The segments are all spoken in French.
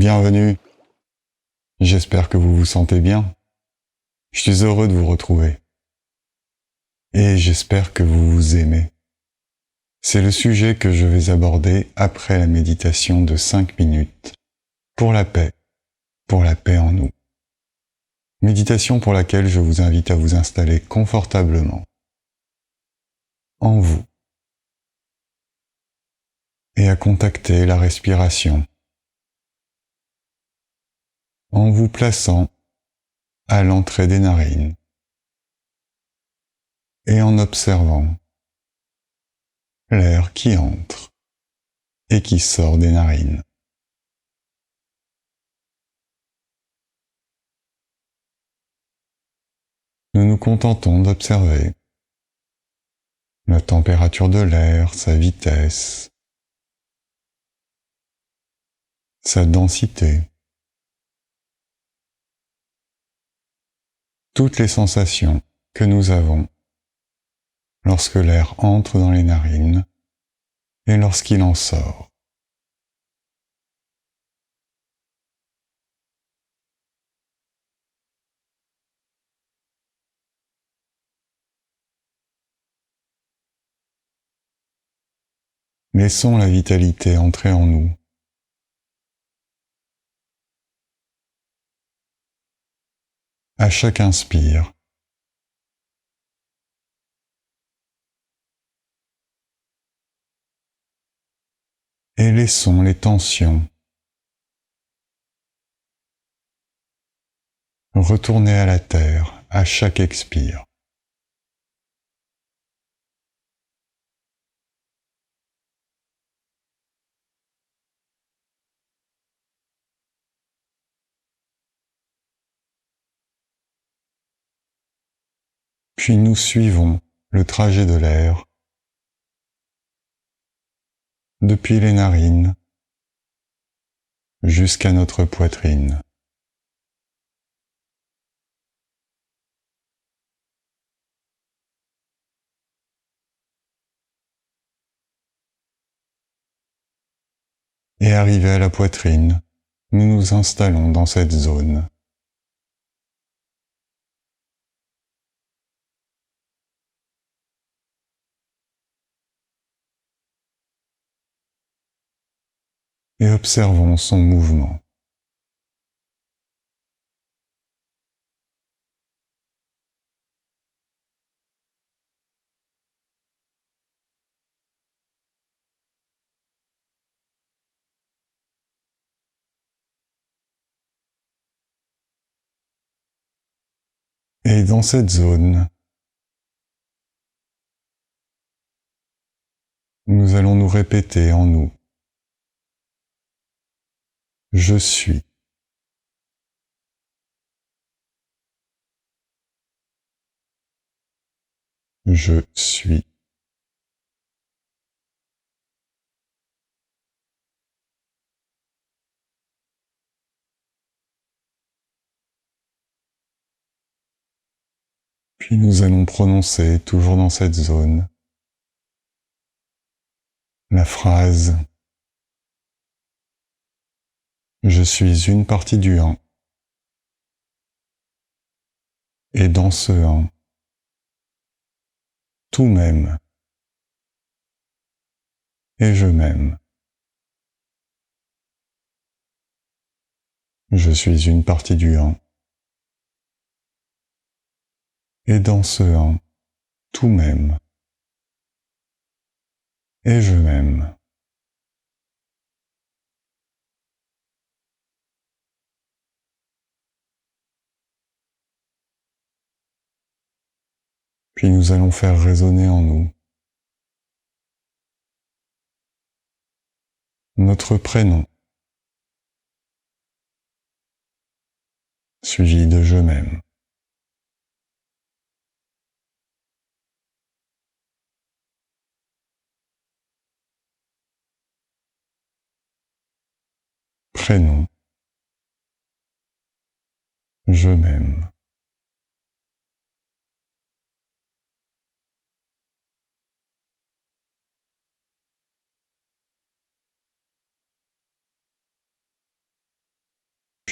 Bienvenue. J'espère que vous vous sentez bien. Je suis heureux de vous retrouver. Et j'espère que vous vous aimez. C'est le sujet que je vais aborder après la méditation de 5 minutes pour la paix en nous. Méditation pour laquelle je vous invite à vous installer confortablement en vous et à contacter la respiration en vous plaçant à l'entrée des narines et en observant l'air qui entre et qui sort des narines. Nous nous contentons d'observer la température de l'air, sa vitesse, sa densité, toutes les sensations que nous avons lorsque l'air entre dans les narines et lorsqu'il en sort. Laissons la vitalité entrer en nous. À chaque inspire, et laissons les tensions retourner à la terre à chaque expire. Puis nous suivons le trajet de l'air depuis les narines jusqu'à notre poitrine. Et arrivé à la poitrine, nous nous installons dans cette zone. Et observons son mouvement. Et dans cette zone, nous allons nous répéter en nous. Je suis. Je suis. Puis nous allons prononcer, toujours dans cette zone, la phrase « Je suis une partie du un ». Et dans ce un, tout m'aime. Et je m'aime. Je suis une partie du un. Et dans ce un, tout m'aime. Et je m'aime. Puis nous allons faire résonner en nous notre prénom, suivi de je m'aime. Prénom, je m'aime.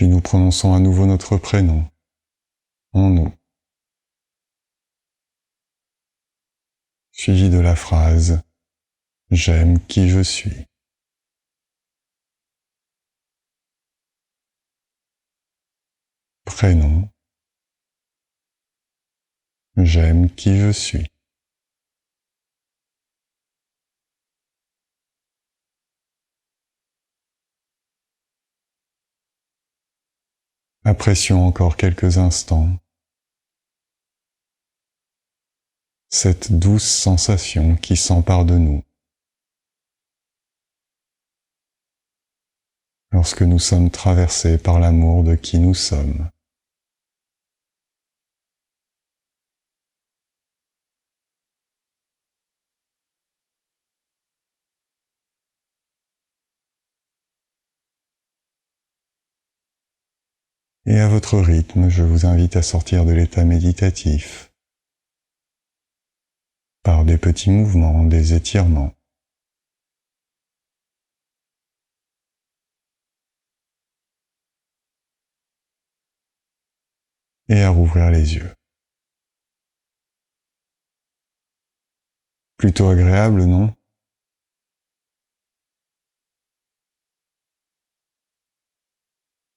Puis nous prononçons à nouveau notre prénom, en nous, suivi de la phrase « J'aime qui je suis ». Prénom, j'aime qui je suis. Apprécions encore quelques instants cette douce sensation qui s'empare de nous lorsque nous sommes traversés par l'amour de qui nous sommes. Et à votre rythme, je vous invite à sortir de l'état méditatif par des petits mouvements, des étirements. Et à rouvrir les yeux. Plutôt agréable, non ?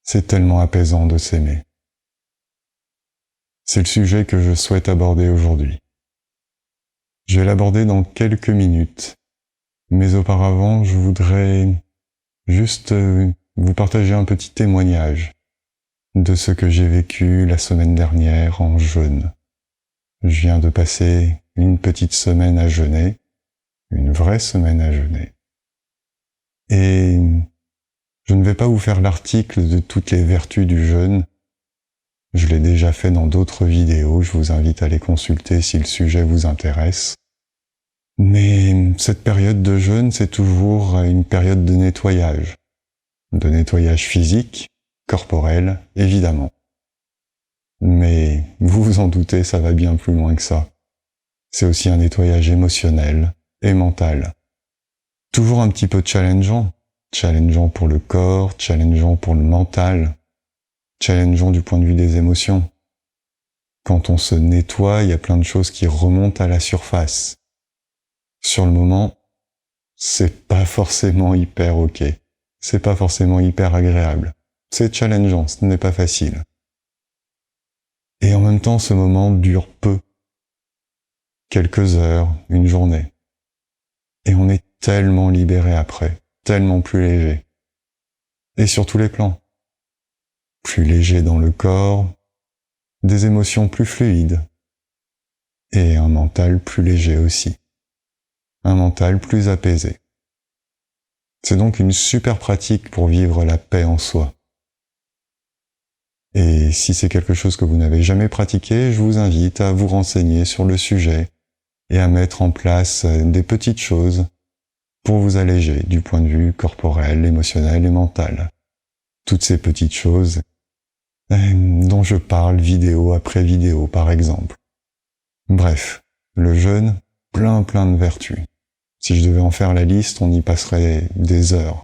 C'est tellement apaisant de s'aimer. C'est le sujet que je souhaite aborder aujourd'hui. Je vais l'aborder dans quelques minutes, mais auparavant, je voudrais juste vous partager un petit témoignage de ce que j'ai vécu la semaine dernière en jeûne. Je viens de passer une petite semaine à jeûner, une vraie semaine à jeûner. Et je ne vais pas vous faire l'article de toutes les vertus du jeûne. Je l'ai déjà fait dans d'autres vidéos, je vous invite à les consulter si le sujet vous intéresse. Mais cette période de jeûne, c'est toujours une période de nettoyage physique, corporel, évidemment. Mais vous vous en doutez, ça va bien plus loin que ça. C'est aussi un nettoyage émotionnel et mental. Toujours un petit peu challengeant pour le corps, challengeant pour le mental, challengeant du point de vue des émotions. Quand on se nettoie, il y a plein de choses qui remontent à la surface. Sur le moment, c'est pas forcément hyper ok. C'est pas forcément hyper agréable. C'est challengeant, ce n'est pas facile. Et en même temps, ce moment dure peu. Quelques heures, une journée. Et on est tellement libéré après, tellement plus léger. Et sur tous les plans. Plus léger dans le corps, des émotions plus fluides. Et un mental plus léger aussi. Un mental plus apaisé. C'est donc une super pratique pour vivre la paix en soi. Et si c'est quelque chose que vous n'avez jamais pratiqué, je vous invite à vous renseigner sur le sujet et à mettre en place des petites choses pour vous alléger du point de vue corporel, émotionnel et mental. Toutes ces petites choses dont je parle vidéo après vidéo, par exemple. Bref, le jeûne, plein de vertus. Si je devais en faire la liste, on y passerait des heures.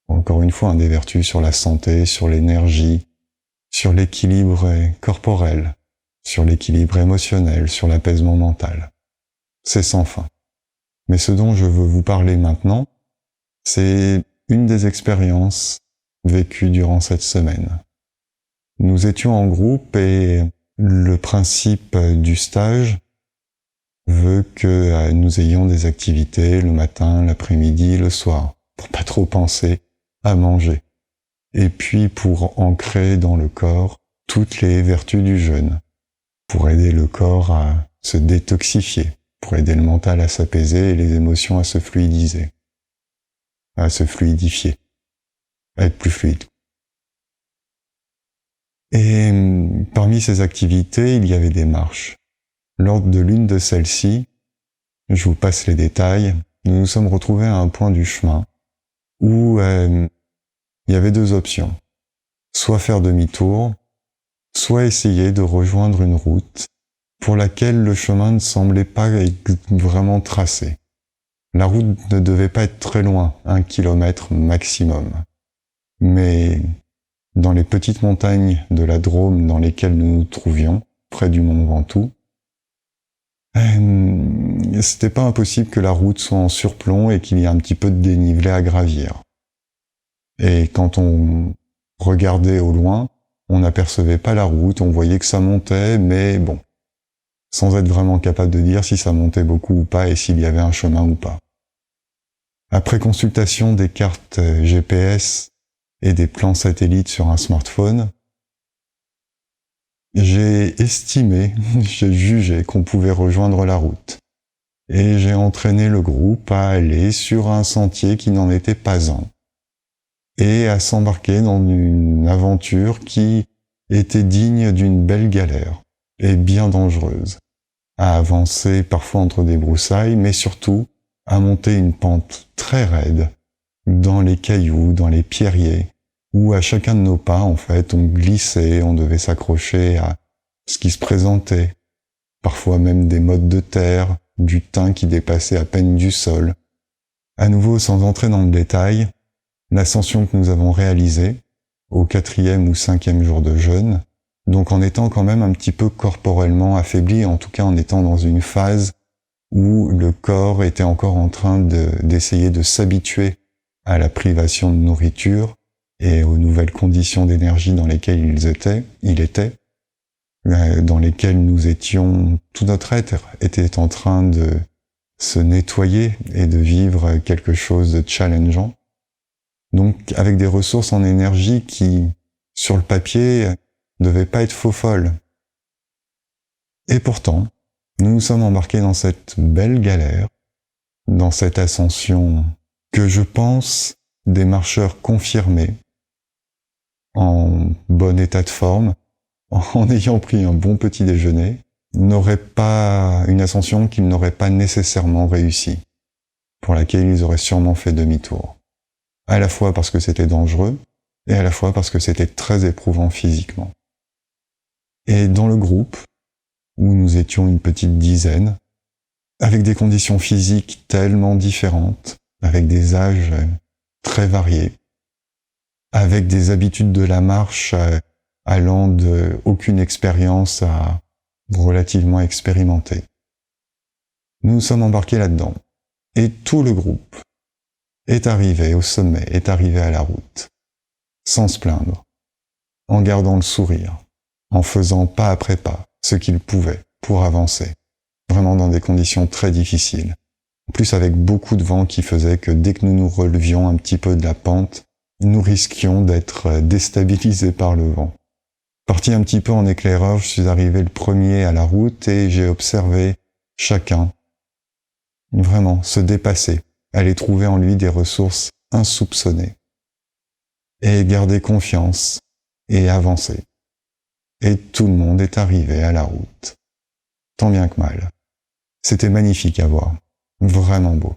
Encore une fois, des vertus sur la santé, sur l'énergie, sur l'équilibre corporel, sur l'équilibre émotionnel, sur l'apaisement mental. C'est sans fin. Mais ce dont je veux vous parler maintenant, c'est une des expériences vécues durant cette semaine. Nous étions en groupe et le principe du stage veut que nous ayons des activités le matin, l'après-midi, le soir, pour pas trop penser à manger. Et puis pour ancrer dans le corps toutes les vertus du jeûne, pour aider le corps à se détoxifier, pour aider le mental à s'apaiser et les émotions à se fluidiser, à se fluidifier, à être plus fluide. Et parmi ces activités, il y avait des marches. Lors de l'une de celles-ci, je vous passe les détails, nous nous sommes retrouvés à un point du chemin où il y avait deux options. Soit faire demi-tour, soit essayer de rejoindre une route pour laquelle le chemin ne semblait pas être vraiment tracé. La route ne devait pas être très loin, 1 kilomètre maximum. Mais dans les petites montagnes de la Drôme dans lesquelles nous nous trouvions, près du mont Ventoux, c'était pas impossible que la route soit en surplomb et qu'il y ait un petit peu de dénivelé à gravir. Et quand on regardait au loin, on n'apercevait pas la route, on voyait que ça montait, mais bon, sans être vraiment capable de dire si ça montait beaucoup ou pas et s'il y avait un chemin ou pas. Après consultation des cartes GPS et des plans satellites sur un smartphone, j'ai estimé, j'ai jugé qu'on pouvait rejoindre la route. Et j'ai entraîné le groupe à aller sur un sentier qui n'en était pas un. Et à s'embarquer dans une aventure qui était digne d'une belle galère et bien dangereuse. À avancer parfois entre des broussailles, mais surtout à monter une pente très raide dans les cailloux, dans les pierriers, où à chacun de nos pas, en fait, on glissait, on devait s'accrocher à ce qui se présentait, parfois même des mottes de terre, du thym qui dépassait à peine du sol. À nouveau, sans entrer dans le détail, l'ascension que nous avons réalisée, au 4e ou 5e jour de jeûne, donc en étant quand même un petit peu corporellement affaibli, en tout cas en étant dans une phase où le corps était encore en train d'essayer de s'habituer à la privation de nourriture et aux nouvelles conditions d'énergie dans lesquelles il était, dans lesquelles nous étions, tout notre être était en train de se nettoyer et de vivre quelque chose de challengeant. Donc avec des ressources en énergie qui, sur le papier, ne devaient pas être faux folles. Et pourtant, nous nous sommes embarqués dans cette belle galère, dans cette ascension que je pense des marcheurs confirmés, en bon état de forme, en ayant pris un bon petit déjeuner, n'auraient pas une ascension qu'ils n'auraient pas nécessairement réussi, pour laquelle ils auraient sûrement fait demi-tour. À la fois parce que c'était dangereux, et à la fois parce que c'était très éprouvant physiquement. Et dans le groupe, où nous étions une petite dizaine, avec des conditions physiques tellement différentes, avec des âges très variés, avec des habitudes de la marche allant de aucune expérience à relativement expérimentée. Nous nous sommes embarqués là-dedans, et tout le groupe est arrivé au sommet, est arrivé à la route, sans se plaindre, en gardant le sourire, en faisant pas après pas ce qu'il pouvait pour avancer, vraiment dans des conditions très difficiles. En plus avec beaucoup de vent qui faisait que dès que nous nous relevions un petit peu de la pente, nous risquions d'être déstabilisés par le vent. Parti un petit peu en éclaireur, je suis arrivé le premier à la route et j'ai observé chacun vraiment se dépasser, aller trouver en lui des ressources insoupçonnées et garder confiance et avancer. Et tout le monde est arrivé à la route. Tant bien que mal. C'était magnifique à voir. Vraiment beau.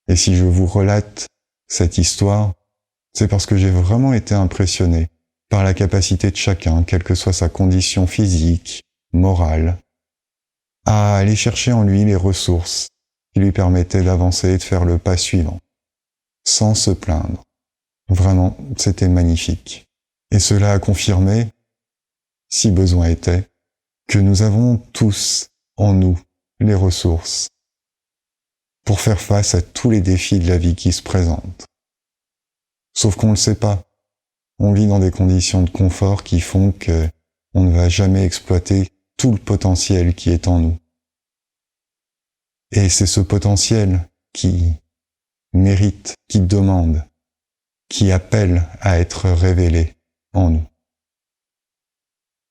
Et si je vous relate cette histoire, c'est parce que j'ai vraiment été impressionné par la capacité de chacun, quelle que soit sa condition physique, morale, à aller chercher en lui les ressources qui lui permettaient d'avancer et de faire le pas suivant, sans se plaindre. Vraiment, c'était magnifique. Et cela a confirmé, si besoin était, que nous avons tous en nous les ressources pour faire face à tous les défis de la vie qui se présentent. Sauf qu'on ne le sait pas. On vit dans des conditions de confort qui font que on ne va jamais exploiter tout le potentiel qui est en nous. Et c'est ce potentiel qui mérite, qui demande, qui appelle à être révélé en nous.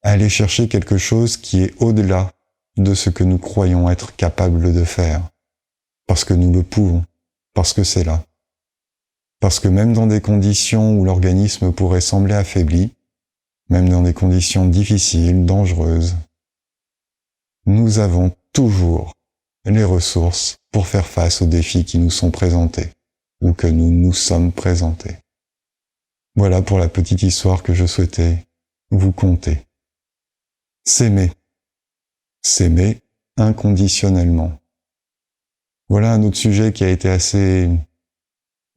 Aller chercher quelque chose qui est au-delà de ce que nous croyons être capables de faire, parce que nous le pouvons, parce que c'est là. Parce que même dans des conditions où l'organisme pourrait sembler affaibli, même dans des conditions difficiles, dangereuses, nous avons toujours les ressources pour faire face aux défis qui nous sont présentés, ou que nous nous sommes présentés. Voilà pour la petite histoire que je souhaitais vous conter. S'aimer. S'aimer inconditionnellement. Voilà un autre sujet qui a été assez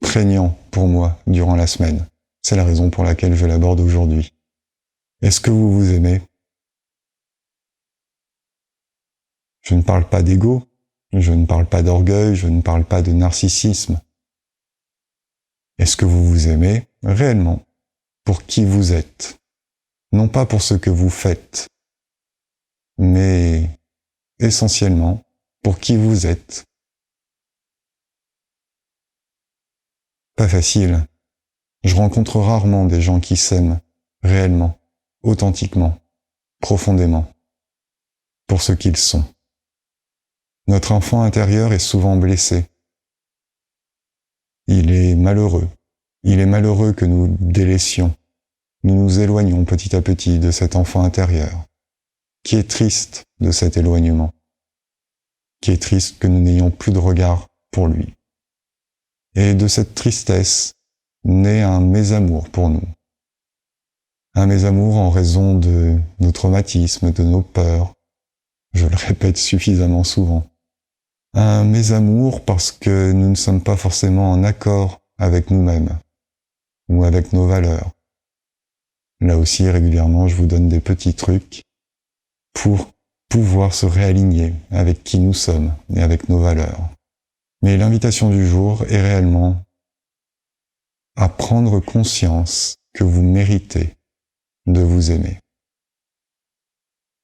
prégnant pour moi durant la semaine. C'est la raison pour laquelle je l'aborde aujourd'hui. Est-ce que vous vous aimez? Je ne parle pas d'ego, je ne parle pas d'orgueil, je ne parle pas de narcissisme. Est-ce que vous vous aimez réellement pour qui vous êtes? Non pas pour ce que vous faites, mais essentiellement pour qui vous êtes. Pas facile. Je rencontre rarement des gens qui s'aiment réellement, authentiquement, profondément, pour ce qu'ils sont. Notre enfant intérieur est souvent blessé. Il est malheureux. Il est malheureux que nous délaissions. Nous nous éloignons petit à petit de cet enfant intérieur, qui est triste de cet éloignement, qui est triste que nous n'ayons plus de regard pour lui. Et de cette tristesse naît un mésamour pour nous. Un mésamour en raison de nos traumatismes, de nos peurs. Je le répète suffisamment souvent. Un mésamour parce que nous ne sommes pas forcément en accord avec nous-mêmes ou avec nos valeurs. Là aussi, régulièrement, je vous donne des petits trucs pour pouvoir se réaligner avec qui nous sommes et avec nos valeurs. Mais l'invitation du jour est réellement à prendre conscience que vous méritez de vous aimer.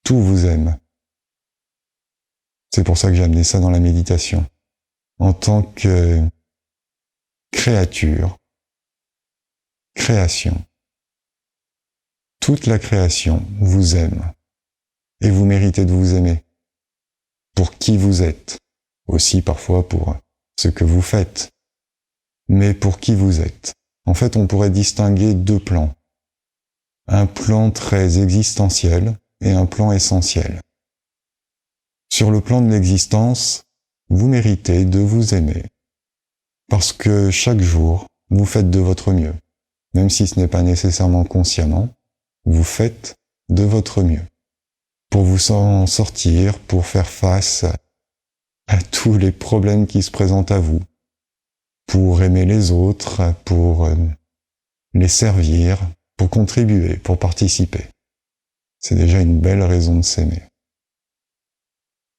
Tout vous aime. C'est pour ça que j'ai amené ça dans la méditation. En tant que créature, création. Toute la création vous aime. Et vous méritez de vous aimer. Pour qui vous êtes. Aussi parfois pour ce que vous faites. Mais pour qui vous êtes. En fait, on pourrait distinguer deux plans. Un plan très existentiel et un plan essentiel. Sur le plan de l'existence, vous méritez de vous aimer. Parce que chaque jour, vous faites de votre mieux. Même si ce n'est pas nécessairement consciemment, vous faites de votre mieux. Pour vous en sortir, pour faire face à tous les problèmes qui se présentent à vous. Pour aimer les autres, pour les servir, pour contribuer, pour participer. C'est déjà une belle raison de s'aimer.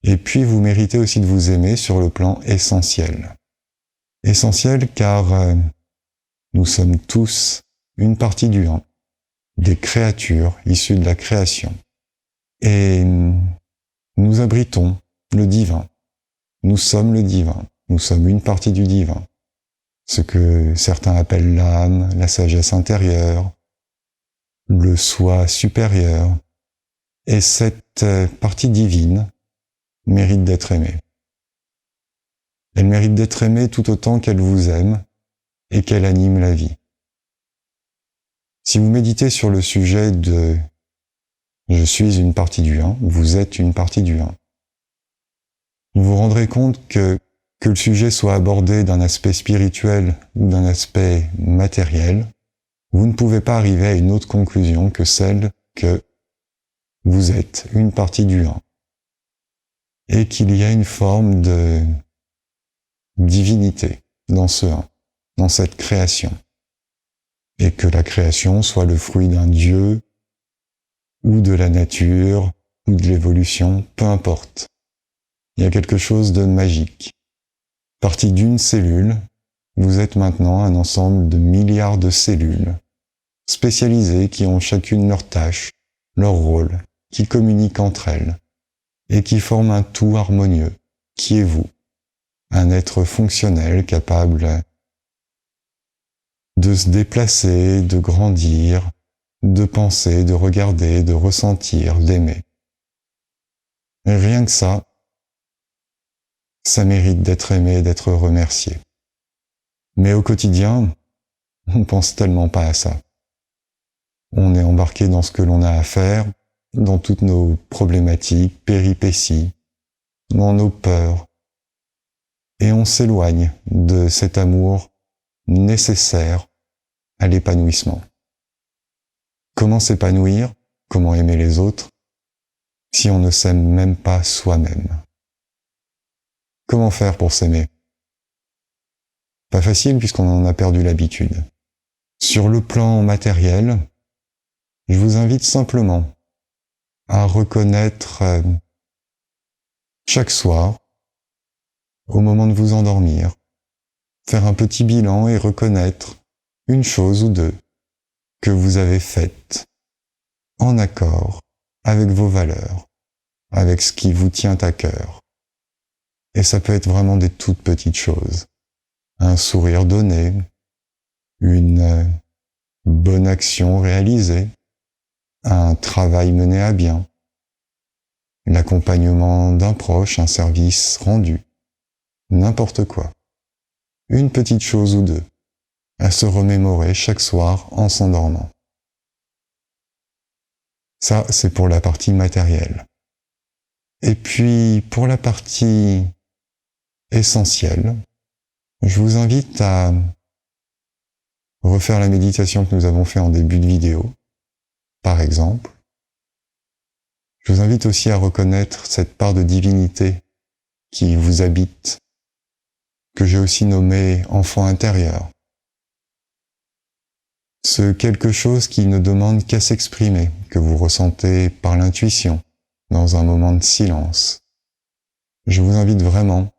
Et puis vous méritez aussi de vous aimer sur le plan essentiel. Essentiel car nous sommes tous une partie du un, des créatures issues de la création. Et nous abritons le divin. Nous sommes le divin. Nous sommes une partie du divin. Ce que certains appellent l'âme, la sagesse intérieure, le soi supérieur. Et cette partie divine mérite d'être aimée. Elle mérite d'être aimée tout autant qu'elle vous aime et qu'elle anime la vie. Si vous méditez sur le sujet de « je suis une partie du un », vous êtes une partie du un, vous vous rendrez compte que le sujet soit abordé d'un aspect spirituel ou d'un aspect matériel, vous ne pouvez pas arriver à une autre conclusion que celle que vous êtes une partie du un. Et qu'il y a une forme de divinité dans ce un, dans cette création. Et que la création soit le fruit d'un Dieu, ou de la nature, ou de l'évolution, peu importe. Il y a quelque chose de magique. Parti d'une cellule, vous êtes maintenant un ensemble de milliards de cellules, spécialisées qui ont chacune leur tâche, leur rôle, qui communiquent entre elles, et qui forment un tout harmonieux, qui est vous, un être fonctionnel capable de se déplacer, de grandir, de penser, de regarder, de ressentir, d'aimer. Et rien que ça mérite d'être aimé, d'être remercié. Mais au quotidien, on pense tellement pas à ça. On est embarqué dans ce que l'on a à faire, dans toutes nos problématiques, péripéties, dans nos peurs. Et on s'éloigne de cet amour nécessaire à l'épanouissement. Comment s'épanouir, comment aimer les autres, si on ne s'aime même pas soi-même? Comment faire pour s'aimer? Pas facile puisqu'on en a perdu l'habitude. Sur le plan matériel, je vous invite simplement à reconnaître chaque soir, au moment de vous endormir, faire un petit bilan et reconnaître une chose ou deux que vous avez faites en accord avec vos valeurs, avec ce qui vous tient à cœur. Et ça peut être vraiment des toutes petites choses. Un sourire donné, une bonne action réalisée, un travail mené à bien, l'accompagnement d'un proche, un service rendu, n'importe quoi. Une petite chose ou deux à se remémorer chaque soir en s'endormant. Ça, c'est pour la partie matérielle. Et puis, pour la partie essentielle, je vous invite à refaire la méditation que nous avons fait en début de vidéo, par exemple. Je vous invite aussi à reconnaître cette part de divinité qui vous habite, que j'ai aussi nommé enfant intérieur. Ce quelque chose qui ne demande qu'à s'exprimer, que vous ressentez par l'intuition, dans un moment de silence. Je vous invite vraiment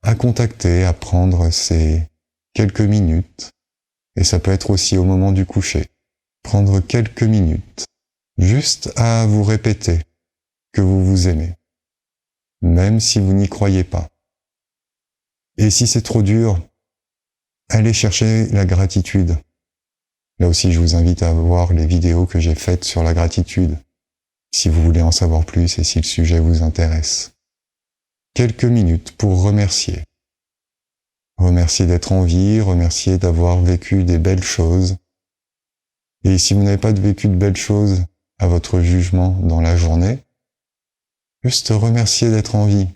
à contacter, à prendre ces quelques minutes, et ça peut être aussi au moment du coucher, prendre quelques minutes, juste à vous répéter que vous vous aimez, même si vous n'y croyez pas. Et si c'est trop dur, allez chercher la gratitude. Là aussi, je vous invite à voir les vidéos que j'ai faites sur la gratitude, si vous voulez en savoir plus et si le sujet vous intéresse. Quelques minutes pour remercier. Remercier d'être en vie, remercier d'avoir vécu des belles choses. Et si vous n'avez pas vécu de belles choses à votre jugement dans la journée, juste remercier d'être en vie.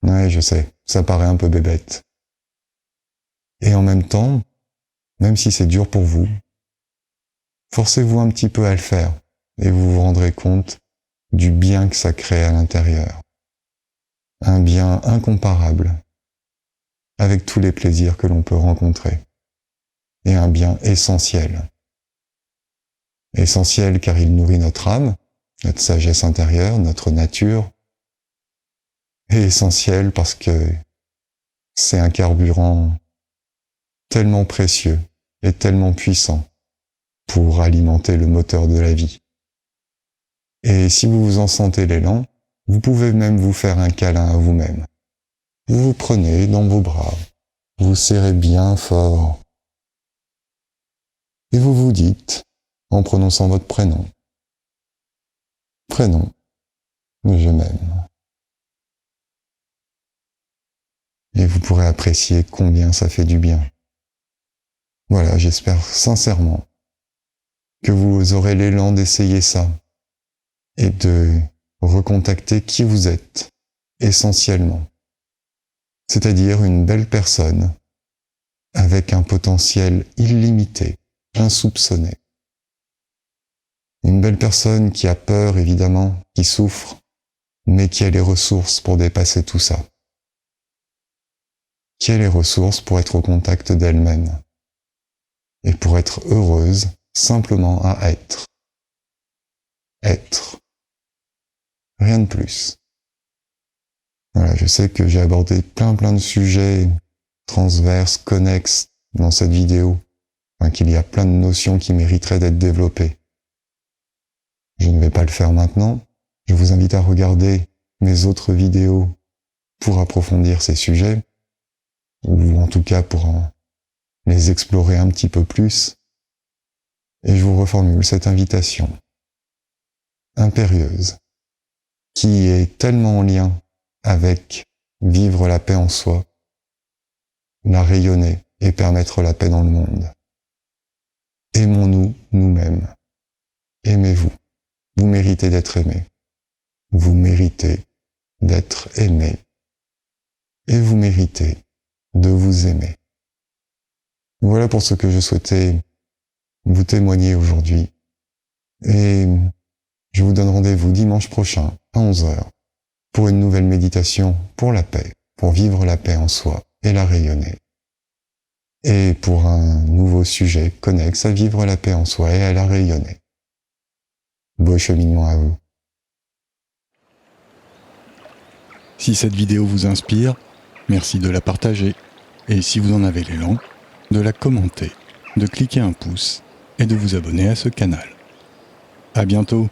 Ouais, je sais, ça paraît un peu bébête. Et en même temps, même si c'est dur pour vous, forcez-vous un petit peu à le faire et vous vous rendrez compte du bien que ça crée à l'intérieur. Un bien incomparable avec tous les plaisirs que l'on peut rencontrer. Et un bien essentiel. Essentiel car il nourrit notre âme, notre sagesse intérieure, notre nature. Et essentiel parce que c'est un carburant tellement précieux et tellement puissant pour alimenter le moteur de la vie. Et si vous vous en sentez l'élan, vous pouvez même vous faire un câlin à vous-même. Vous vous prenez dans vos bras, vous serrez bien fort, et vous vous dites, en prononçant votre prénom, prénom, je m'aime. Et vous pourrez apprécier combien ça fait du bien. Voilà, j'espère sincèrement que vous aurez l'élan d'essayer ça et de recontacter qui vous êtes essentiellement, c'est-à-dire une belle personne avec un potentiel illimité, insoupçonné. Une belle personne qui a peur, évidemment, qui souffre, mais qui a les ressources pour dépasser tout ça. Qui a les ressources pour être au contact d'elle-même et pour être heureuse simplement à être. Être. Rien de plus. Voilà, je sais que j'ai abordé plein de sujets transverses, connexes dans cette vidéo, qu'il y a plein de notions qui mériteraient d'être développées. Je ne vais pas le faire maintenant. Je vous invite à regarder mes autres vidéos pour approfondir ces sujets, ou en tout cas pour les explorer un petit peu plus. Et je vous reformule cette invitation impérieuse, qui est tellement en lien avec vivre la paix en soi, la rayonner et permettre la paix dans le monde. Aimons-nous nous-mêmes. Aimez-vous. Vous méritez d'être aimé. Vous méritez d'être aimé. Et vous méritez de vous aimer. Voilà pour ce que je souhaitais vous témoigner aujourd'hui. Et je vous donne rendez-vous dimanche prochain à 11h pour une nouvelle méditation pour la paix, pour vivre la paix en soi et la rayonner. et pour un nouveau sujet connexe à vivre la paix en soi et à la rayonner. Beau cheminement à vous. Si cette vidéo vous inspire, merci de la partager et si vous en avez l'élan, de la commenter, de cliquer un pouce et de vous abonner à ce canal. À bientôt!